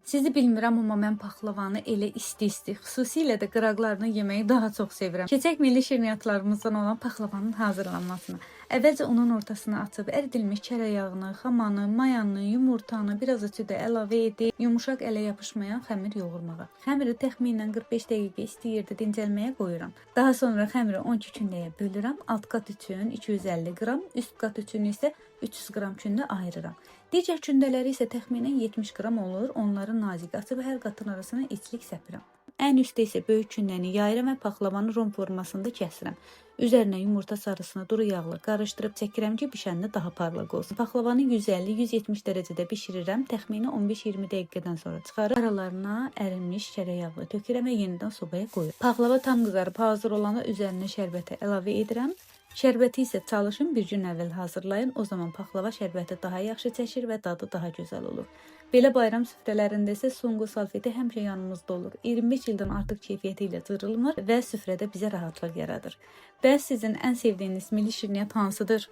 Sizi bilmirəm, amma mən paxlavanı elə isti-isti, xüsusilə də qıraqlarını yeməyi daha çox sevirəm. Keçək milli şirniyyatlarımızdan olan paxlavanın hazırlanmasına. Əvvəlcə onun ortasına açıb əridilmiş çərə yağını, xamanı, mayanı, yumurtanı, biraz da südü əlavə edib yumuşaq ələ yapışmayan xəmir yoğurmağa. Xəmiri təxminən 45 dəqiqə isti yerdə dincəlməyə qoyuram. Daha sonra xəmiri 12 kündəyə bölürəm. Alt qat üçün 250 qram, üst qat üçün isə 300 qram kündə ayırıram. Digər kündələri isə təxminən 70 qram olur. Onları nazik açıb hər qatın arasına içlik səpirəm. Ən üstdə isə böyük kündəni yayıram və paxlavanı rom formasında kəsirəm. Üzərinə yumurta sarısını duru yağla qarışdırıb çəkirəm ki, bişəndə daha parlaq olsun. Paxlavanı 150-170 dərəcədə bişirirəm. Təxminən 15-20 dəqiqədən sonra çıxarıb aralarına ərinmiş çərə yağı tökürəm və yenidən sobaya qoyuram. Paxlava tam qızarıb hazır olanda üzərinə şərbəti əlavə edirəm. Şərbəti isə çalışın bir gün əvvəl hazırlayın. O zaman paxlava şərbəti daha yaxşı çəkir və dadı daha gözəl olur. Belə bayram süfrələrində isə sunqu salfeti həmişə yanımızda olur. 25 ildən artıq keyfiyyəti ilə cırılmır və süfrədə bizə rahatlıq yaradır. Bəs sizin ən sevdiyiniz milli şirniyyat hansıdır?